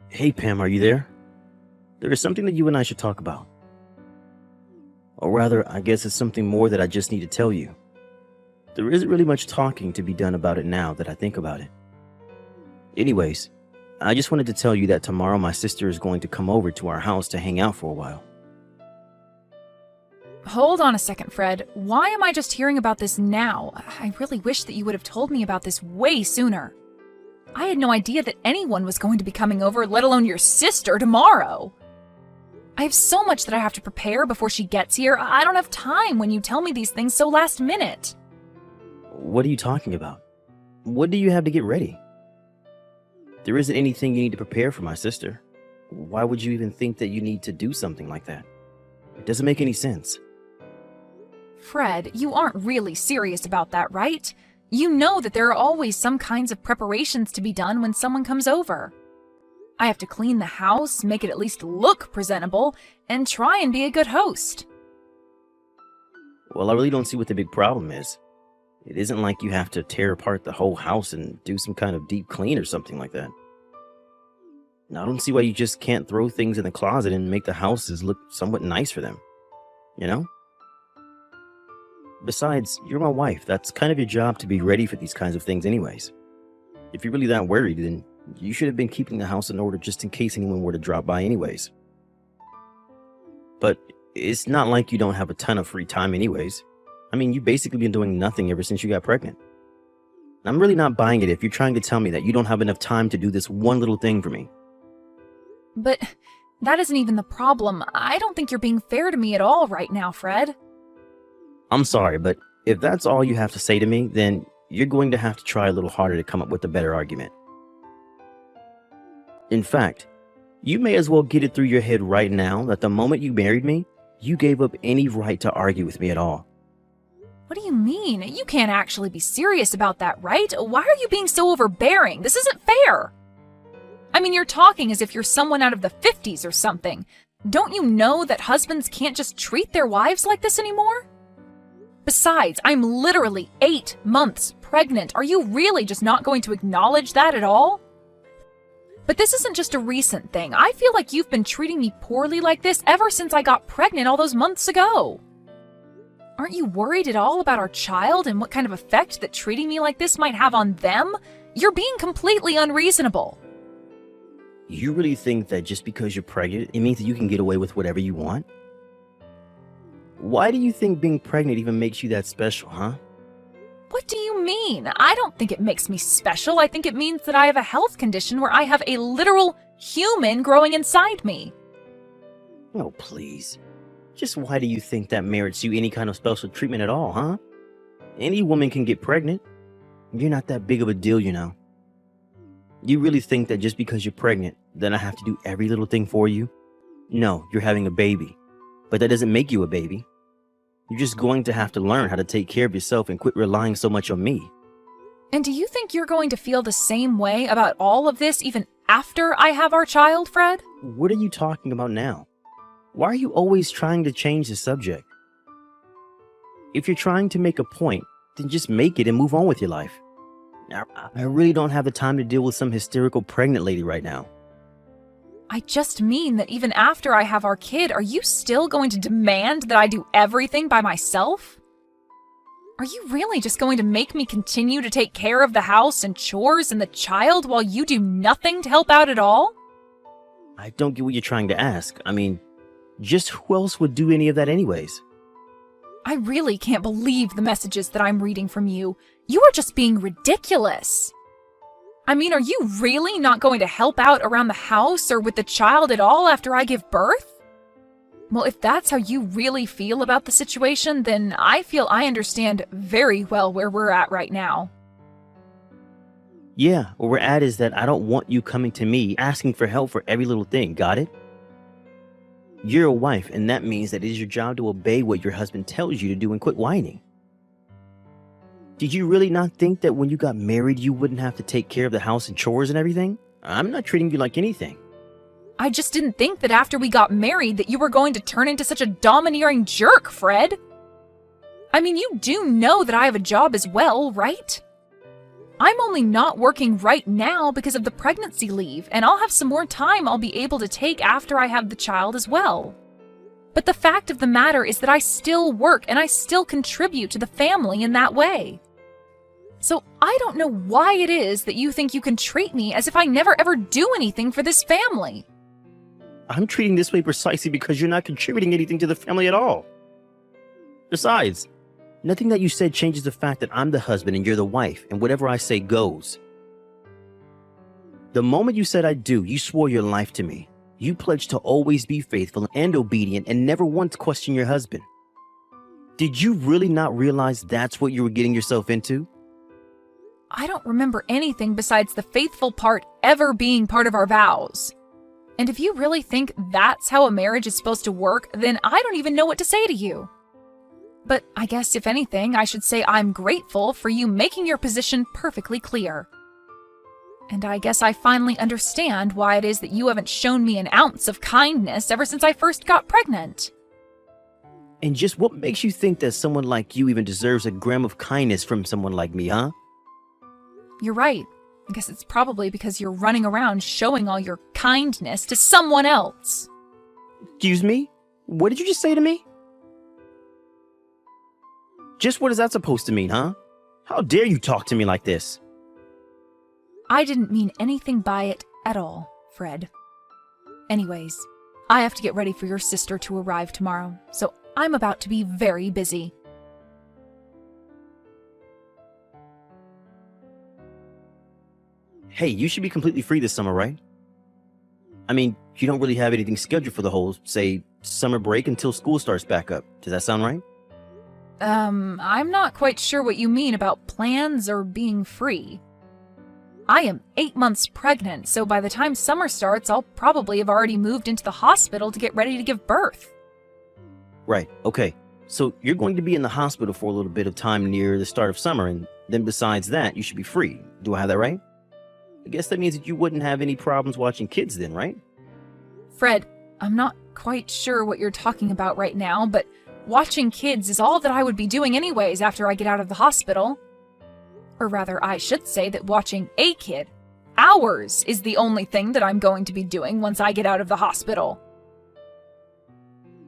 Hey Pam, are you there? There is something that you and I should talk about. Or rather, I guess it's something more that I just need to tell you. There isn't really much talking to be done about it now that I think about it. Anyways, I just wanted to tell you that tomorrow my sister is going to come over to our house to hang out for a while. Hold on a second, Fred. Why am I just hearing about this now? I really wish that you would have told me about this way sooner. I had no idea that anyone was going to be coming over, let alone your sister, tomorrow. I have so much that I have to prepare before she gets here. I don't have time when you tell me these things so last minute. What are you talking about? What do you have to get ready? There isn't anything you need to prepare for my sister. Why would you even think that you need to do something like that? It doesn't make any sense. Fred, you aren't really serious about that, right? You know that there are always some kinds of preparations to be done when someone comes over. I have to clean the house, make it at least look presentable, and try and be a good host. Well, I really don't see what the big problem is. It isn't like you have to tear apart the whole house and do some kind of deep clean or something like that. Now, I don't see why you just can't throw things in the closet and make the houses look somewhat nice for them. You know? Besides, you're my wife. That's kind of your job to be ready for these kinds of things anyways. If you're really that worried, then you should have been keeping the house in order just in case anyone were to drop by anyways. But it's not like you don't have a ton of free time anyways. I mean, you've basically been doing nothing ever since you got pregnant. I'm really not buying it if you're trying to tell me that you don't have enough time to do this one little thing for me. But that isn't even the problem. I don't think you're being fair to me at all right now, Fred. I'm sorry, but if that's all you have to say to me, then you're going to have to try a little harder to come up with a better argument. In fact, you may as well get it through your head right now that the moment you married me, you gave up any right to argue with me at all. What do you mean? You can't actually be serious about that, right? Why are you being so overbearing? This isn't fair. I mean, you're talking as if you're someone out of the 50s or something. Don't you know that husbands can't just treat their wives like this anymore? Besides, I'm literally 8 months pregnant. Are you really just not going to acknowledge that at all? But this isn't just a recent thing. I feel like you've been treating me poorly like this ever since I got pregnant all those months ago. Aren't you worried at all about our child and what kind of effect that treating me like this might have on them? You're being completely unreasonable. You really think that just because you're pregnant, it means that you can get away with whatever you want? Why do you think being pregnant even makes you that special, huh? What do you mean? I don't think it makes me special. I think it means that I have a health condition where I have a literal human growing inside me. Oh, please. Just why do you think that merits you any kind of special treatment at all, huh? Any woman can get pregnant. You're not that big of a deal, you know. You really think that just because you're pregnant, then I have to do every little thing for you? No, you're having a baby. But that doesn't make you a baby. You're just going to have to learn how to take care of yourself and quit relying so much on me. And do you think you're going to feel the same way about all of this even after I have our child, Fred? What are you talking about now? Why are you always trying to change the subject? If you're trying to make a point, then just make it and move on with your life. I really don't have the time to deal with some hysterical pregnant lady right now. I just mean that even after I have our kid, are you still going to demand that I do everything by myself? Are you really just going to make me continue to take care of the house and chores and the child while you do nothing to help out at all? I don't get what you're trying to ask. I mean, just who else would do any of that anyways? I really can't believe the messages that I'm reading from you. You are just being ridiculous. I mean, are you really not going to help out around the house or with the child at all after I give birth? Well, if that's how you really feel about the situation, then I feel I understand very well where we're at right now. Yeah, where we're at is that I don't want you coming to me asking for help for every little thing, got it? You're a wife, and that means that it is your job to obey what your husband tells you to do and quit whining. Did you really not think that when you got married, you wouldn't have to take care of the house and chores and everything? I'm not treating you like anything. I just didn't think that after we got married that you were going to turn into such a domineering jerk, Fred. I mean, you do know that I have a job as well, right? I'm only not working right now because of the pregnancy leave, and I'll have some more time I'll be able to take after I have the child as well. But the fact of the matter is that I still work and I still contribute to the family in that way. So I don't know why it is that you think you can treat me as if I never ever do anything for this family. I'm treating this way precisely because you're not contributing anything to the family at all. Besides, nothing that you said changes the fact that I'm the husband and you're the wife, and whatever I say goes. The moment you said I do, you swore your life to me. You pledged to always be faithful and obedient and never once question your husband. Did you really not realize that's what you were getting yourself into? I don't remember anything besides the faithful part ever being part of our vows. And if you really think that's how a marriage is supposed to work, then I don't even know what to say to you. But I guess if anything, I should say I'm grateful for you making your position perfectly clear. And I guess I finally understand why it is that you haven't shown me an ounce of kindness ever since I first got pregnant. And just what makes you think that someone like you even deserves a gram of kindness from someone like me, huh? You're right. I guess it's probably because you're running around showing all your kindness to someone else. Excuse me? What did you just say to me? Just what is that supposed to mean, huh? How dare you talk to me like this? I didn't mean anything by it at all, Fred. Anyways, I have to get ready for your sister to arrive tomorrow, so I'm about to be very busy. Hey, you should be completely free this summer, right? I mean, you don't really have anything scheduled for the whole, say, summer break until school starts back up. Does that sound right? I'm not quite sure what you mean about plans or being free. I am 8 months pregnant, so by the time summer starts, I'll probably have already moved into the hospital to get ready to give birth. Right, okay. So you're going to be in the hospital for a little bit of time near the start of summer, and then besides that, you should be free. Do I have that right? I guess that means that you wouldn't have any problems watching kids then, right? Fred, I'm not quite sure what you're talking about right now, but watching kids is all that I would be doing anyways after I get out of the hospital. Or rather, I should say that watching a kid, ours, is the only thing that I'm going to be doing once I get out of the hospital.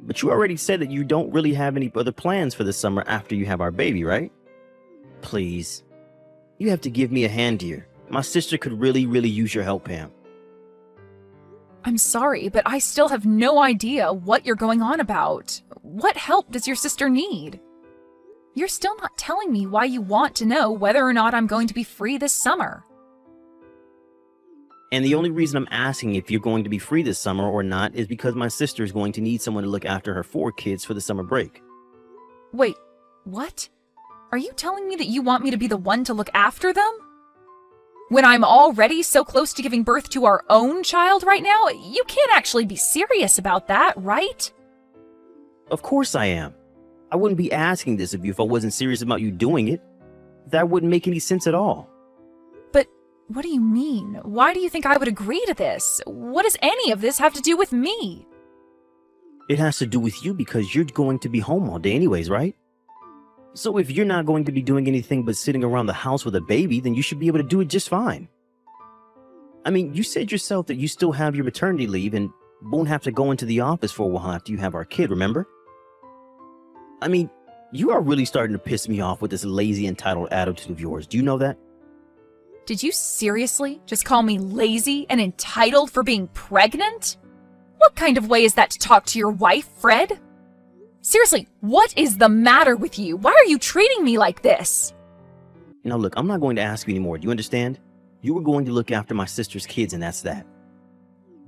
But you already said that you don't really have any other plans for the summer after you have our baby, right? Please. You have to give me a hand here. My sister could really use your help, Pam. I'm sorry, but I still have no idea what you're going on about. What help does your sister need? You're still not telling me why you want to know whether or not I'm going to be free this summer. And the only reason I'm asking if you're going to be free this summer or not is because my sister is going to need someone to look after her 4 kids for the summer break. Wait, what? Are you telling me that you want me to be the one to look after them? When I'm already so close to giving birth to our own child right now? You can't actually be serious about that, right? Of course I am. I wouldn't be asking this of you if I wasn't serious about you doing it. That wouldn't make any sense at all. But what do you mean? Why do you think I would agree to this? What does any of this have to do with me? It has to do with you because you're going to be home all day anyways, right? So if you're not going to be doing anything but sitting around the house with a baby, then you should be able to do it just fine. I mean, you said yourself that you still have your maternity leave and won't have to go into the office for a while after you have our kid, remember? I mean, you are really starting to piss me off with this lazy, entitled attitude of yours. Do you know that? Did you seriously just call me lazy and entitled for being pregnant? What kind of way is that to talk to your wife, Fred? Seriously, what is the matter with you? Why are you treating me like this? Now look, I'm not going to ask you anymore. Do you understand? You were going to look after my sister's kids and that's that.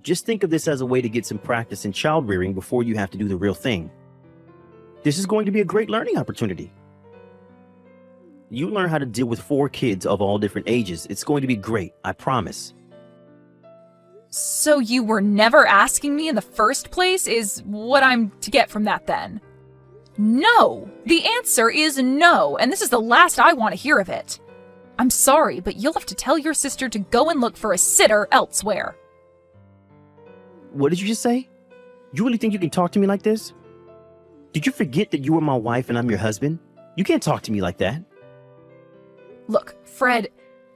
Just think of this as a way to get some practice in child rearing before you have to do the real thing. This is going to be a great learning opportunity. You learn how to deal with 4 kids of all different ages. It's going to be great, I promise. So you were never asking me in the first place is what I'm to get from that then? No! The answer is no, and this is the last I want to hear of it. I'm sorry, but you'll have to tell your sister to go and look for a sitter elsewhere. What did you just say? You really think you can talk to me like this? Did you forget that you were my wife and I'm your husband? You can't talk to me like that. Look, Fred,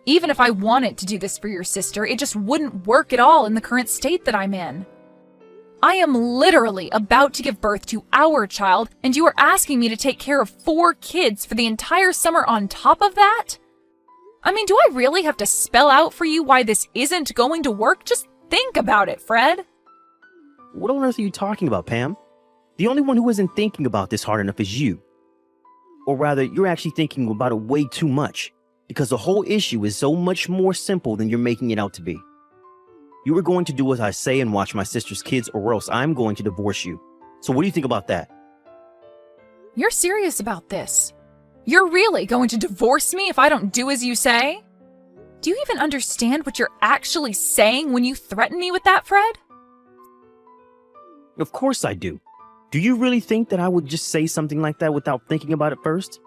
Even if I wanted to do this for your sister, it just wouldn't work at all in the current state that I'm in. I am literally about to give birth to our child, and you are asking me to take care of 4 kids for the entire summer on top of that? I mean, do I really have to spell out for you why this isn't going to work? Just think about it, Fred. What on earth are you talking about, Pam? The only one who isn't thinking about this hard enough is you. Or rather, you're actually thinking about it way too much, because the whole issue is so much more simple than you're making it out to be. You are going to do as I say and watch my sister's kids, or else I'm going to divorce you. So what do you think about that? You're serious about this? You're really going to divorce me if I don't do as you say? Do you even understand what you're actually saying when you threaten me with that, Fred? Of course I do. Do you really think that I would just say something like that without thinking about it first?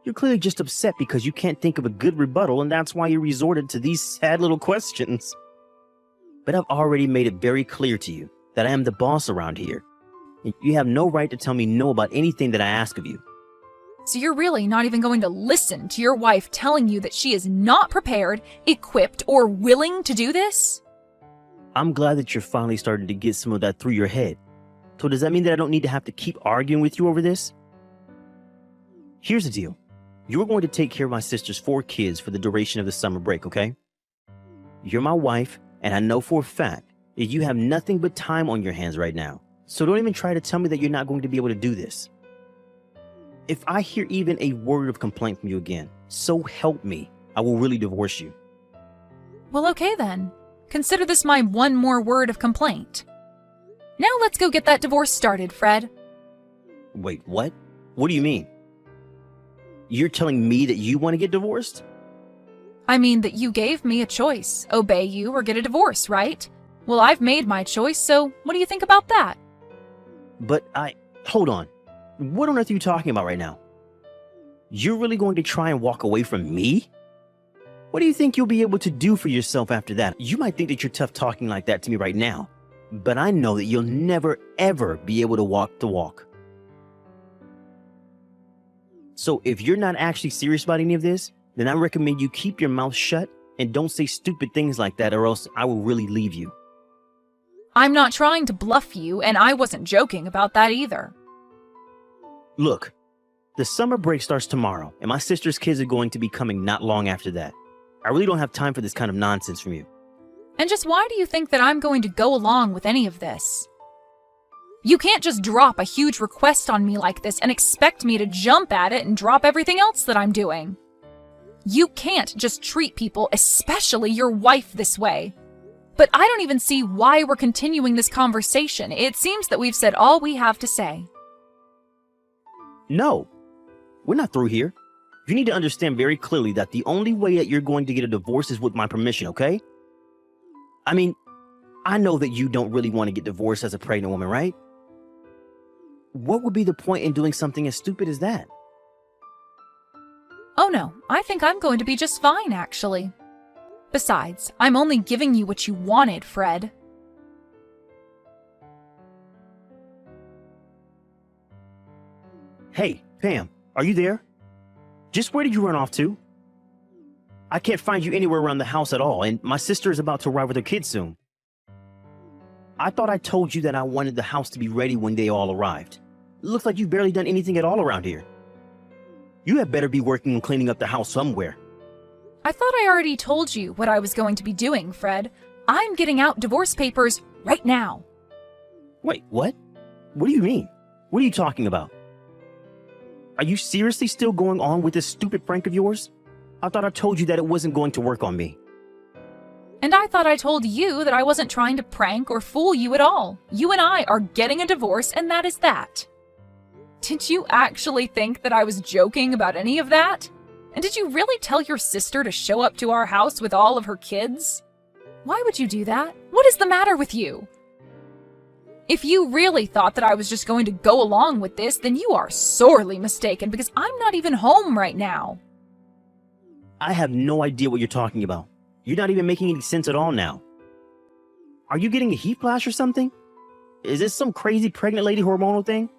You're clearly just upset because you can't think of a good rebuttal, and that's why you resorted to these sad little questions. But I've already made it very clear to you that I am the boss around here, and you have no right to tell me no about anything that I ask of you. So you're really not even going to listen to your wife telling you that she is not prepared, equipped, or willing to do this? I'm glad that you're finally starting to get some of that through your head. So does that mean that I don't need to have to keep arguing with you over this? Here's the deal. You're going to take care of my sister's 4 kids for the duration of the summer break, okay? You're my wife, and I know for a fact that you have nothing but time on your hands right now. So don't even try to tell me that you're not going to be able to do this. If I hear even a word of complaint from you again, so help me, I will really divorce you. Well, okay then. Consider this my one more word of complaint. Now let's go get that divorce started, Fred. Wait, what? What do you mean? You're telling me that you want to get divorced? I mean that you gave me a choice. Obey you or get a divorce, right? Well, I've made my choice, so what do you think about that? But hold on. What on earth are you talking about right now? You're really going to try and walk away from me? What do you think you'll be able to do for yourself after that? You might think that you're tough talking like that to me right now, but I know that you'll never, ever be able to walk the walk. So if you're not actually serious about any of this, then I recommend you keep your mouth shut and don't say stupid things like that, or else I will really leave you. I'm not trying to bluff you, and I wasn't joking about that either. Look, the summer break starts tomorrow, and my sister's kids are going to be coming not long after that. I really don't have time for this kind of nonsense from you. And just why do you think that I'm going to go along with any of this? You can't just drop a huge request on me like this and expect me to jump at it and drop everything else that I'm doing. You can't just treat people, especially your wife, this way. But I don't even see why we're continuing this conversation. It seems that we've said all we have to say. No, we're not through here. You need to understand very clearly that the only way that you're going to get a divorce is with my permission, okay? I mean, I know that you don't really want to get divorced as a pregnant woman, right? What would be the point in doing something as stupid as that? Oh no, I think I'm going to be just fine, actually. Besides, I'm only giving you what you wanted, Fred. Hey, Pam, are you there? Just where did you run off to? I can't find you anywhere around the house at all, and my sister is about to arrive with her kids soon. I thought I told you that I wanted the house to be ready when they all arrived. It looks like you've barely done anything at all around here. You had better be working on cleaning up the house somewhere. I thought I already told you what I was going to be doing, Fred. I'm getting out divorce papers right now. Wait, what? What do you mean? What are you talking about? Are you seriously still going on with this stupid prank of yours? I thought I told you that it wasn't going to work on me. And I thought I told you that I wasn't trying to prank or fool you at all. You and I are getting a divorce, and that is that. Did you actually think that I was joking about any of that? And did you really tell your sister to show up to our house with all of her kids? Why would you do that? What is the matter with you? If you really thought that I was just going to go along with this, then you are sorely mistaken, because I'm not even home right now. I have no idea what you're talking about. You're not even making any sense at all now. Are you getting a heat flash or something? Is this some crazy pregnant lady hormonal thing?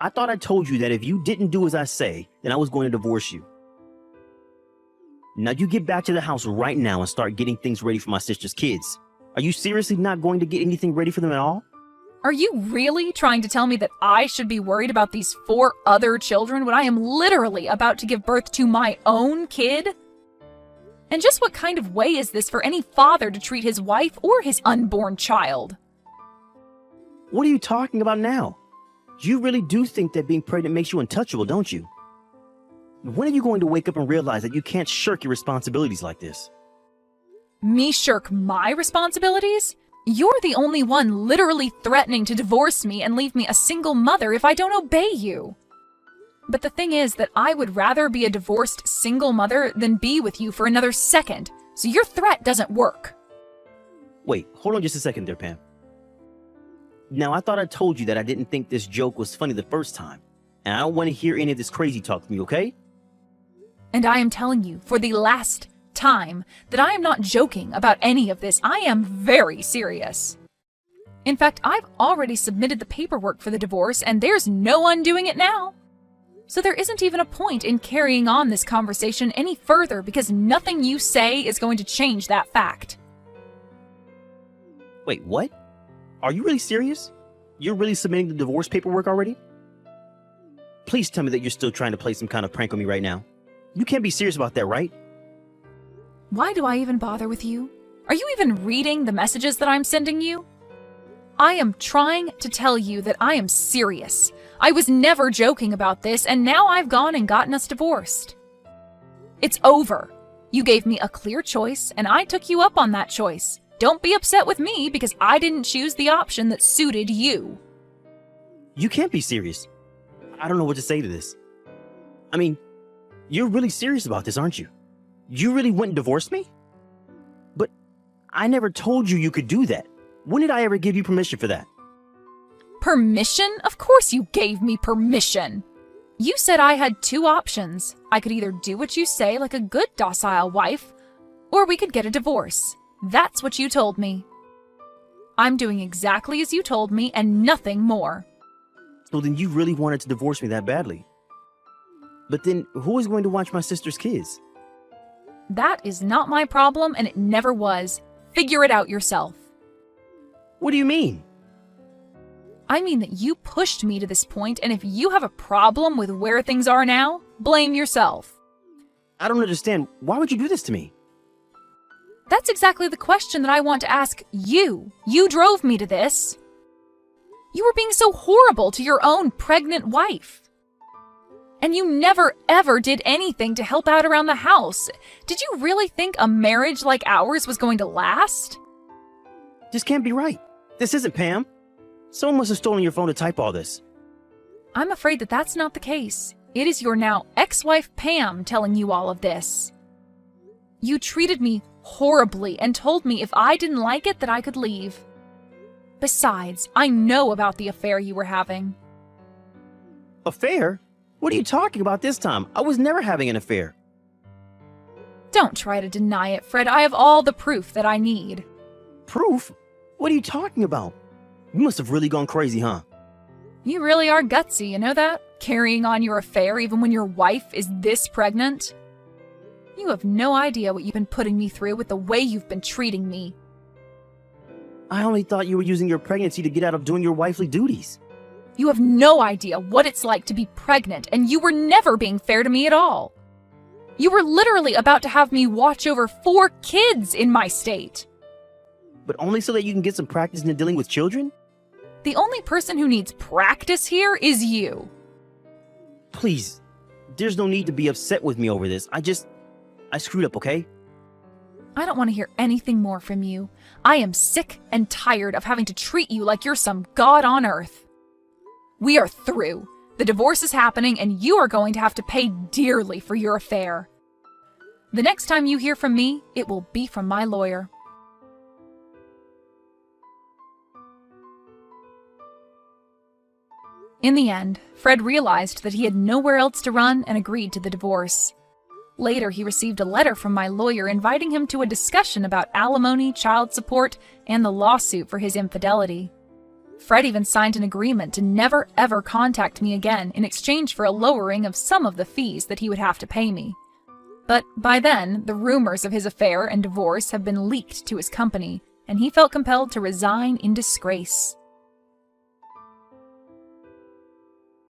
I thought I told you that if you didn't do as I say, then I was going to divorce you. Now you get back to the house right now and start getting things ready for my sister's kids. Are you seriously not going to get anything ready for them at all? Are you really trying to tell me that I should be worried about these 4 other children when I am literally about to give birth to my own kid? And just what kind of way is this for any father to treat his wife or his unborn child? What are you talking about now? You really do think that being pregnant makes you untouchable, don't you? When are you going to wake up and realize that you can't shirk your responsibilities like this? Me shirk my responsibilities? You're the only one literally threatening to divorce me and leave me a single mother if I don't obey you. But the thing is that I would rather be a divorced single mother than be with you for another second, so your threat doesn't work. Wait, hold on just a second there, Pam. Now, I thought I told you that I didn't think this joke was funny the first time, and I don't want to hear any of this crazy talk from you, okay? And I am telling you, for the last time, that I am not joking about any of this. I am very serious. In fact, I've already submitted the paperwork for the divorce, and there's no undoing it now. So there isn't even a point in carrying on this conversation any further because nothing you say is going to change that fact. Wait, what? Are you really serious? You're really submitting the divorce paperwork already? Please tell me that you're still trying to play some kind of prank on me right now. You can't be serious about that, right? Why do I even bother with you? Are you even reading the messages that I'm sending you? I am trying to tell you that I am serious. I was never joking about this, and now I've gone and gotten us divorced. It's over. You gave me a clear choice, and I took you up on that choice. Don't be upset with me because I didn't choose the option that suited you. You can't be serious. I don't know what to say to this. I mean, you're really serious about this, aren't you? You really went and divorced me? But I never told you you could do that. When did I ever give you permission for that? Permission? Of course you gave me permission. You said I had 2 options. I could either do what you say like a good docile wife, or we could get a divorce. That's what you told me. I'm doing exactly as you told me and nothing more. So then you really wanted to divorce me that badly. But then who is going to watch my sister's kids? That is not my problem and it never was. Figure it out yourself. What do you mean? I mean that you pushed me to this point, and if you have a problem with where things are now, blame yourself. I don't understand. Why would you do this to me? That's exactly the question that I want to ask you. You drove me to this. You were being so horrible to your own pregnant wife. And you never ever did anything to help out around the house. Did you really think a marriage like ours was going to last? This can't be right. This isn't Pam. Someone must have stolen your phone to type all this. I'm afraid that that's not the case. It is your now ex-wife Pam telling you all of this. You treated me horribly and told me if I didn't like it that I could leave. Besides, I know about the affair you were having. Affair? What are you talking about this time? I was never having an affair. Don't try to deny it, Fred. I have all the proof that I need. Proof? What are you talking about? You must have really gone crazy, huh? You really are gutsy, you know that? Carrying on your affair even when your wife is this pregnant? You have no idea what you've been putting me through with the way you've been treating me. I only thought you were using your pregnancy to get out of doing your wifely duties. You have no idea what it's like to be pregnant, and you were never being fair to me at all. You were literally about to have me watch over 4 kids in my state. But only so that you can get some practice in dealing with children? The only person who needs practice here is you. Please, there's no need to be upset with me over this. I screwed up, okay? I don't want to hear anything more from you. I am sick and tired of having to treat you like you're some god on earth. We are through. The divorce is happening and you are going to have to pay dearly for your affair. The next time you hear from me, it will be from my lawyer. In the end, Fred realized that he had nowhere else to run and agreed to the divorce. Later, he received a letter from my lawyer inviting him to a discussion about alimony, child support, and the lawsuit for his infidelity. Fred even signed an agreement to never ever contact me again in exchange for a lowering of some of the fees that he would have to pay me. But by then, the rumors of his affair and divorce have been leaked to his company, and he felt compelled to resign in disgrace.